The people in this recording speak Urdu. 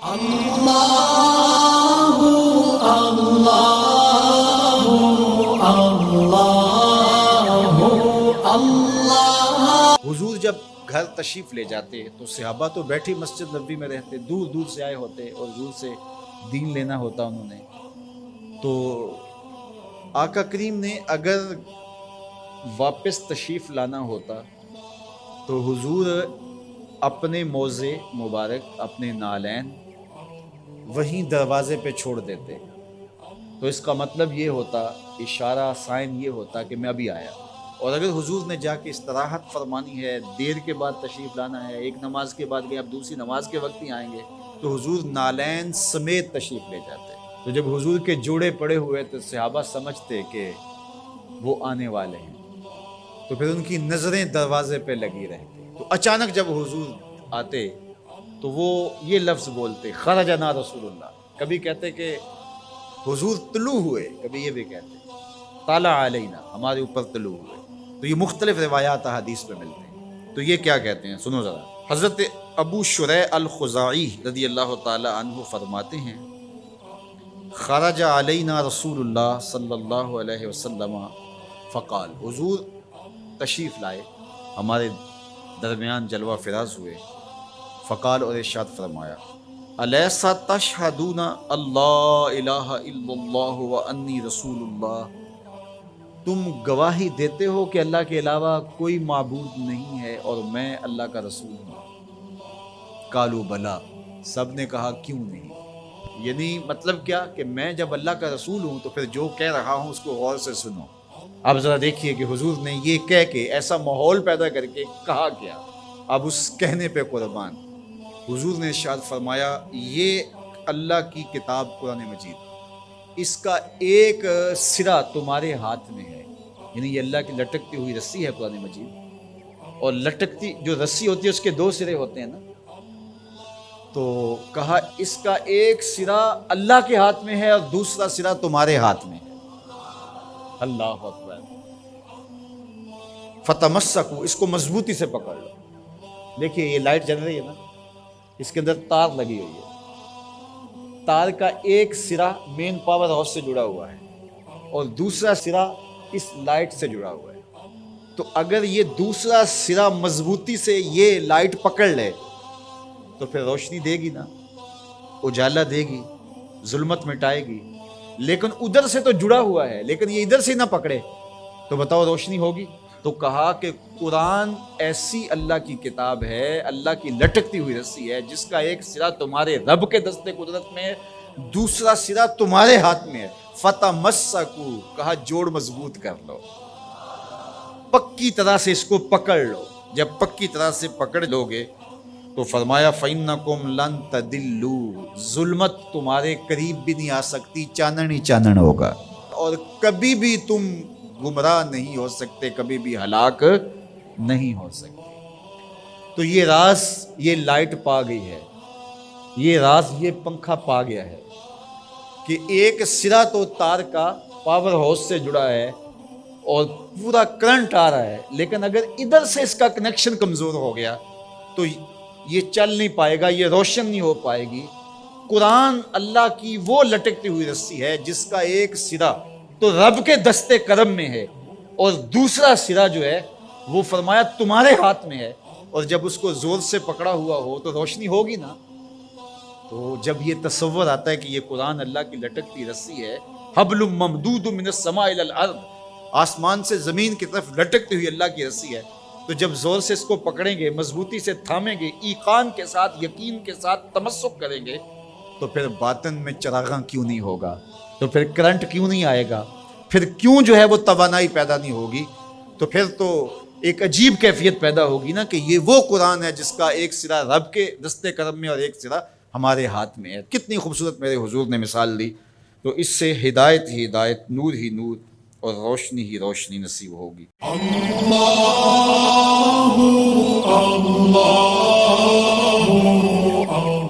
اللہ اللہ اللہ اللہ۔ حضور جب گھر تشریف لے جاتے تو صحابہ تو بیٹھی مسجد نبوی میں رہتے، دور دور سے آئے ہوتے اور حضور سے دین لینا ہوتا انہوں نے۔ تو آقا کریم نے اگر واپس تشریف لانا ہوتا تو حضور اپنے موزے مبارک، اپنے نالین وہیں دروازے پہ چھوڑ دیتے۔ تو اس کا مطلب یہ ہوتا، اشارہ سائن یہ ہوتا کہ میں ابھی آیا۔ اور اگر حضور نے جا کے استراحت فرمانی ہے، دیر کے بعد تشریف لانا ہے، ایک نماز کے بعد گئے اب دوسری نماز کے وقت ہی آئیں گے، تو حضور نالین سمیت تشریف لے جاتے۔ تو جب حضور کے جوڑے پڑے ہوئے تو صحابہ سمجھتے کہ وہ آنے والے ہیں، تو پھر ان کی نظریں دروازے پہ لگی رہتی۔ تو اچانک جب حضور آتے تو وہ یہ لفظ بولتے، خرجنا رسول اللہ۔ کبھی کہتے کہ حضور طلوع ہوئے، کبھی یہ بھی کہتے طلع علینا، ہمارے اوپر طلوع ہوئے۔ تو یہ مختلف روایات حدیث میں ملتے ہیں۔ تو یہ کیا کہتے ہیں سنو ذرا۔ حضرت ابو شریح الخزاعی رضی اللہ تعالی عنہ فرماتے ہیں، خرج علینا رسول اللہ صلی اللہ علیہ وسلم فقال، حضور تشریف لائے، ہمارے درمیان جلوہ فراز ہوئے، فقال اور ارشاد فرمایا، الیس تشہدون اللہ الہ الا اللہ وانی رسول اللہ، تم گواہی دیتے ہو کہ اللہ کے علاوہ کوئی معبود نہیں ہے اور میں اللہ کا رسول ہوں؟ قالوا بلا، سب نے کہا کیوں نہیں۔ یعنی مطلب کیا کہ میں جب اللہ کا رسول ہوں تو پھر جو کہہ رہا ہوں اس کو غور سے سنو۔ اب ذرا دیکھیے کہ حضور نے یہ کہہ کے ایسا ماحول پیدا کر کے کہا کیا، اب اس کہنے پہ قربان۔ حضور نے ارشاد فرمایا، یہ اللہ کی کتاب قرآن مجید، اس کا ایک سرا تمہارے ہاتھ میں ہے، یعنی یہ اللہ کی لٹکتی ہوئی رسی ہے قرآن مجید، اور لٹکتی جو رسی ہوتی ہے اس کے دو سرے ہوتے ہیں نا، تو کہا اس کا ایک سرا اللہ کے ہاتھ میں ہے اور دوسرا سرا تمہارے ہاتھ میں ہے۔ اللہ اکبر۔ فتمسکو، اس کو مضبوطی سے پکڑ لو۔ دیکھیے یہ لائٹ جل رہی ہے نا، اس کے اندر تار لگی ہوئی ہے، تار کا ایک سرا مین پاور ہاؤس سے جڑا ہوا ہے اور دوسرا سرا اس لائٹ سے جڑا ہوا ہے۔ تو اگر یہ دوسرا سرا مضبوطی سے یہ لائٹ پکڑ لے تو پھر روشنی دے گی نا، اجالا دے گی، ظلمت مٹائے گی۔ لیکن ادھر سے تو جڑا ہوا ہے، لیکن یہ ادھر سے نہ پکڑے تو بتاؤ روشنی ہوگی؟ تو کہا کہ قرآن ایسی اللہ کی کتاب ہے، اللہ کی لٹکتی ہوئی رسی ہے، جس کا ایک سرا تمہارے رب کے دستے قدرت میں ہے، دوسرا سرا تمہارے ہاتھ میں ہے۔ فتمسکو، کہا جوڑ مضبوط کر لو، پکی طرح سے اس کو پکڑ لو۔ جب پکی طرح سے پکڑ لو گے تو فرمایا فَإِنَّكُمْ لَن تَضِلُّوا، ظلمت تمہارے قریب بھی نہیں آ سکتی، چانن ہی چانن ہوگا، اور کبھی بھی تم گمراہ نہیں ہو سکتے، کبھی بھی ہلاک نہیں ہو سکتے۔ تو یہ راز یہ لائٹ پا گئی ہے، یہ راز یہ پنکھا پا گیا ہے کہ ایک سرا تو تار کا پاور ہاؤس سے جڑا ہے اور پورا کرنٹ آ رہا ہے، لیکن اگر ادھر سے اس کا کنیکشن کمزور ہو گیا تو یہ چل نہیں پائے گا، یہ روشن نہیں ہو پائے گی۔ قرآن اللہ کی وہ لٹکتی ہوئی رسی ہے جس کا ایک سرا تو رب کے دستے کرم میں ہے اور دوسرا سرا جو ہے وہ فرمایا تمہارے ہاتھ میں ہے، اور جب اس کو زور سے پکڑا ہوا ہو تو روشنی ہوگی نا۔ تو جب یہ تصور آتا ہے کہ یہ قرآن اللہ کی لٹکتی رسی ہے، حبل ممدود من السماء الی الارض، آسمان سے زمین کی طرف لٹکتی ہوئی اللہ کی رسی ہے، تو جب زور سے اس کو پکڑیں گے، مضبوطی سے تھامیں گے، ایقان کے ساتھ، یقین کے ساتھ تمسک کریں گے، تو پھر باطن میں چراغاں کیوں نہیں ہوگا، تو پھر کرنٹ کیوں نہیں آئے گا، پھر کیوں جو ہے وہ توانائی پیدا نہیں ہوگی، تو پھر تو ایک عجیب کیفیت پیدا ہوگی نا کہ یہ وہ قرآن ہے جس کا ایک سرا رب کے دستے کرم میں اور ایک سرا ہمارے ہاتھ میں ہے۔ کتنی خوبصورت میرے حضور نے مثال دی۔ تو اس سے ہدایت ہی ہدایت، نور ہی نور اور روشنی ہی روشنی نصیب ہوگی۔ اللہ اللہ اللہ